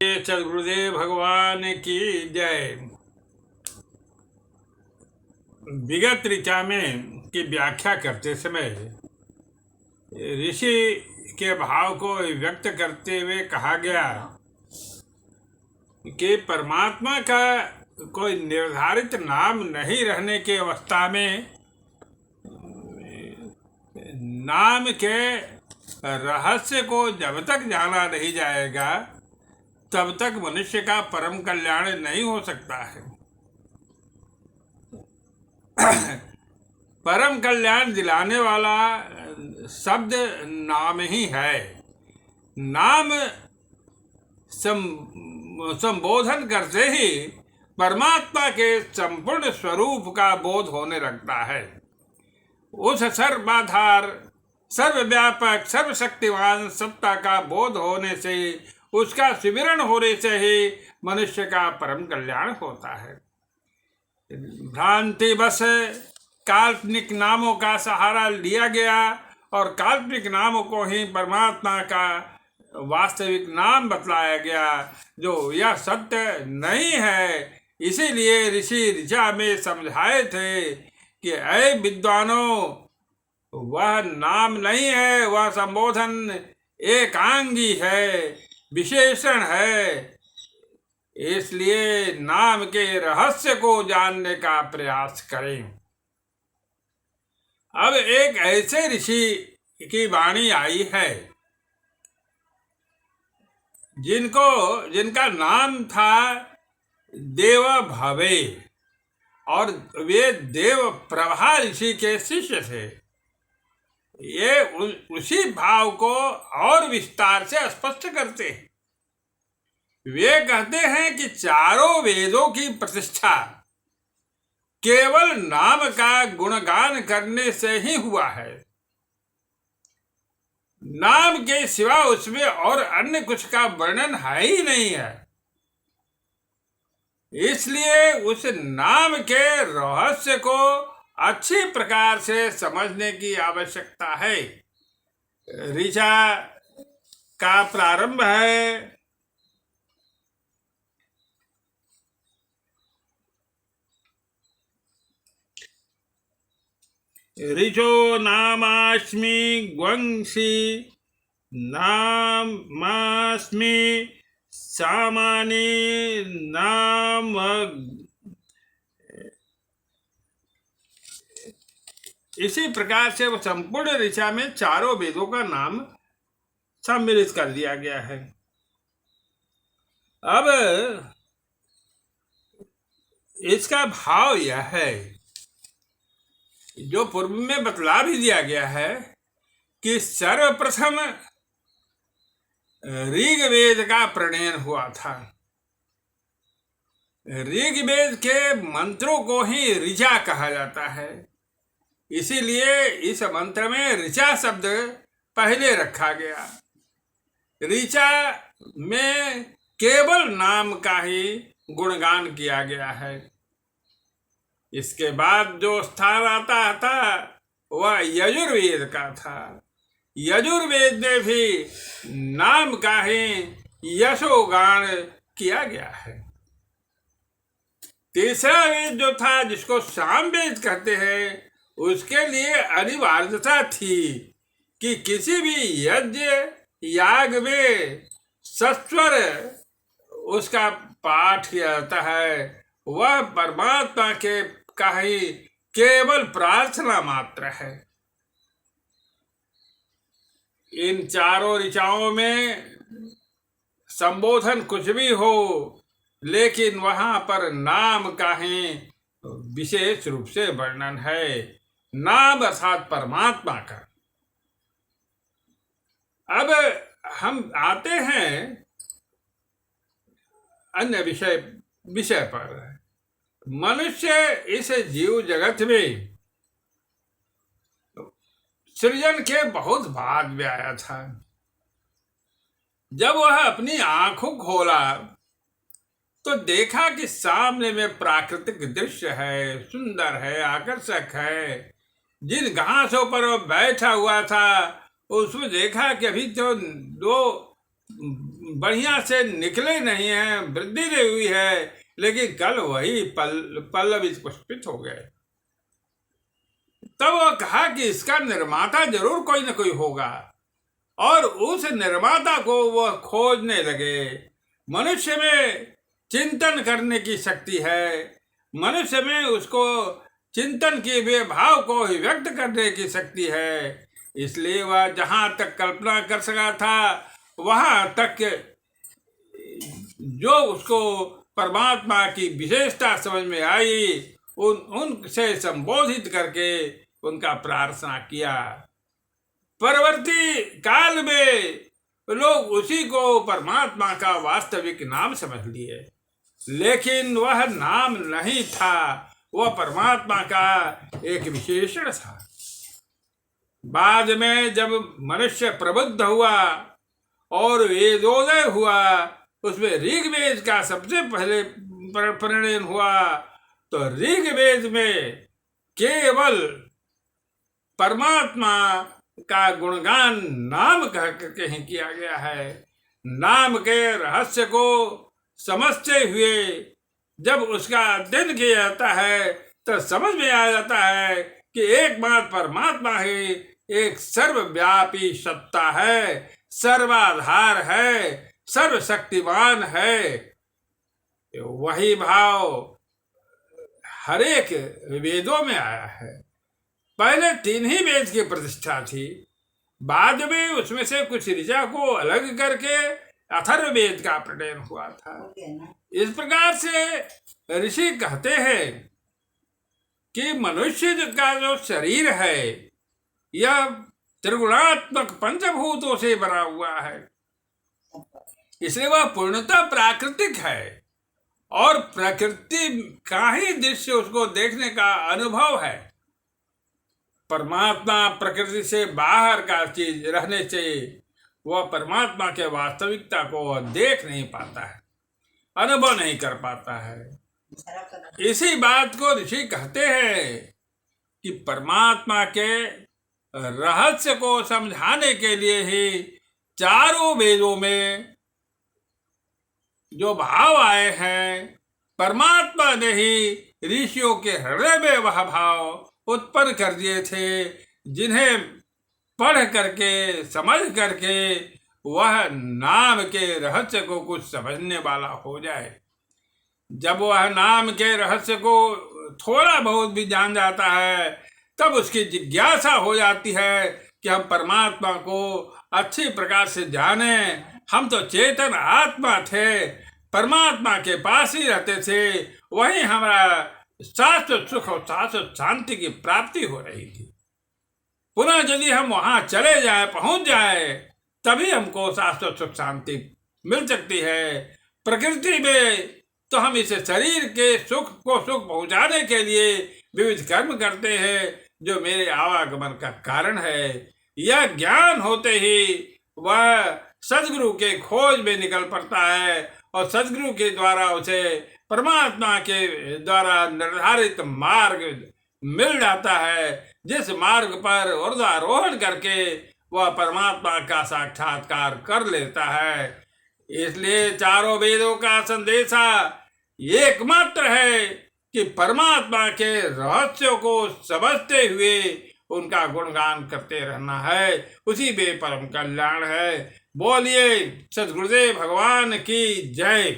सद्गुरुदेव भगवान की जय। विगत ऋचा में की व्याख्या करते समय ऋषि के भाव को व्यक्त करते हुए कहा गया कि परमात्मा का कोई निर्धारित नाम नहीं रहने की अवस्था में नाम के रहस्य को जब तक जाना नहीं जाएगा तब तक मनुष्य का परम कल्याण नहीं हो सकता है। परम कल्याण दिलाने वाला शब्द नाम ही है। नाम संबोधन करते ही परमात्मा के संपूर्ण स्वरूप का बोध होने लगता है। उस सर्वाधार, सर्वव्यापक, सर्वशक्तिवान सत्ता का बोध होने से, उसका स्मरण होने से ही मनुष्य का परम कल्याण होता है। भ्रांति बस काल्पनिक नामों का सहारा लिया गया और काल्पनिक नामों को ही परमात्मा का वास्तविक नाम बतलाया गया, जो यह सत्य नहीं है। इसीलिए ऋषि ऋचा में समझाए थे कि ऐ विद्वानों, वह नाम नहीं है, वह संबोधन एकांगी है, विशेषण है। इसलिए नाम के रहस्य को जानने का प्रयास करें। अब एक ऐसे ऋषि की वाणी आई है जिनका नाम था देव भवे और वे देव प्रभा ऋषि के शिष्य थे। ये उसी भाव को और विस्तार से स्पष्ट करते हैं। वे कहते हैं कि चारों वेदों की प्रतिष्ठा केवल नाम का गुणगान करने से ही हुआ है। नाम के सिवा उसमें और अन्य कुछ का वर्णन है ही नहीं है। इसलिए उस नाम के रहस्य को अच्छी प्रकार से समझने की आवश्यकता है। ऋचा का प्रारंभ है ऋचो नामास्मि ग्वंसि नामास्मि सामानि नाम। इसी प्रकार से वो संपूर्ण ऋचा में चारों वेदों का नाम सम्मिलित कर दिया गया है। अब इसका भाव यह है, जो पूर्व में बतला भी दिया गया है, कि सर्वप्रथम ऋग्वेद का प्रणयन हुआ था। ऋग्वेद के मंत्रों को ही ऋचा कहा जाता है। इसीलिए इस मंत्र में ऋचा शब्द पहले रखा गया। ऋचा में केवल नाम का ही गुणगान किया गया है। इसके बाद जो स्थान आता था वह यजुर्वेद का था। यजुर्वेद में भी नाम का ही यशोगान किया गया है। तीसरा वेद जो था, जिसको सामवेद कहते हैं, उसके लिए अनिवार्यता थी कि किसी भी यज्ञ याग में सत्वर उसका पाठ किया जाता है, वह परमात्मा के का ही केवल प्रार्थना मात्र है। इन चारों ऋचाओं में संबोधन कुछ भी हो, लेकिन वहां पर नाम का ही विशेष रूप से वर्णन है। नाम अर्थात परमात्मा का। अब हम आते हैं अन्य विषय पर। मनुष्य इस जीव जगत में सृजन के बहुत बाद में आया था। जब वह अपनी आंखों खोला तो देखा कि सामने में प्राकृतिक दृश्य है, सुंदर है, आकर्षक है। जिन घासों पर वह बैठा हुआ था उसमें देखा कि अभी तो दो बढ़िया से निकले नहीं हैं, वृद्धि नहीं हुई है, लेकिन कल वही पल्लव पुष्पित हो गए। तब वह कहा कि इसका निर्माता जरूर कोई न कोई होगा, और उस निर्माता को वह खोजने लगे। मनुष्य में चिंतन करने की शक्ति है, मनुष्य में उसको चिंतन के वे भाव को ही व्यक्त करने की शक्ति है, इसलिए वह जहां तक कल्पना कर सका था वहां तक जो उसको परमात्मा की विशेषता समझ में आई उनसे संबोधित करके उनका प्रार्थना किया। परवर्ती काल में लोग उसी को परमात्मा का वास्तविक नाम समझ लिए, लेकिन वह नाम नहीं था, वह परमात्मा का एक विशेषण था। बाद में जब मनुष्य प्रबुद्ध हुआ और वेदोदय हुआ, उसमें ऋग्वेद का सबसे पहले परिणयन हुआ, तो ऋग्वेद में केवल परमात्मा का गुणगान नाम कह करके ही किया गया है। नाम के रहस्य को समझते हुए जब उसका अध्ययन किया जाता है तो समझ में आ जाता है कि एकमात्र परमात्मा ही एक सर्वव्यापी सत्ता है, सर्वाधार है, सर्वशक्तिमान है। वही भाव हरेक वेदों में आया है। पहले 3 ही वेद की प्रतिष्ठा थी, बाद में उसमें से कुछ ऋचा को अलग करके अथर्ववेद का प्रणयन हुआ था। इस प्रकार से ऋषि कहते हैं कि मनुष्य का जो शरीर है यह त्रिगुणात्मक पंचभूतों से बना हुआ है, इसलिए वह पूर्णतः प्राकृतिक है और प्रकृति का ही दृश्य उसको देखने का अनुभव है। परमात्मा प्रकृति से बाहर का चीज रहने से वह परमात्मा के वास्तविकता को देख नहीं पाता है, अनुभव नहीं कर पाता है। इसी बात को ऋषि कहते हैं कि परमात्मा के रहस्य को समझाने के लिए ही चारों वेदों में जो भाव आए हैं, परमात्मा ने ही ऋषियों के हृदय में वह भाव उत्पन्न कर दिए थे, जिन्हें पढ़ करके समझ करके वह नाम के रहस्य को कुछ समझने वाला हो जाए। जब वह नाम के रहस्य को थोड़ा बहुत भी जान जाता है तब उसकी जिज्ञासा हो जाती है कि हम परमात्मा को अच्छी प्रकार से जाने। हम तो चेतन आत्मा थे, परमात्मा के पास ही रहते थे, वहीं हमारा शाश्वत सुख और शाश्वत शांति की प्राप्ति हो रही थी। पुनः यदि हम वहां चले जाए, पहुंच जाए, तभी हमको शाश्वत सुख शांति मिल सकती है। प्रकृति में तो हम इस शरीर के सुख को सुख पहुंचाने के लिए विविध कर्म करते हैं, जो मेरे आवागमन का कारण है। यह ज्ञान होते ही वह सद्गुरु के खोज में निकल पड़ता है और सद्गुरु के द्वारा उसे परमात्मा के द्वारा निर्धारित मार्ग मिल जाता है, जिस मार्ग पर ऊर्ध्वारोहण करके वह परमात्मा का साक्षात्कार कर लेता है। इसलिए चारों वेदों का संदेशा एकमात्र है कि परमात्मा के रहस्यों को समझते हुए उनका गुणगान करते रहना है, उसी में परम कल्याण है। बोलिए सद्गुरुदेव भगवान की जय।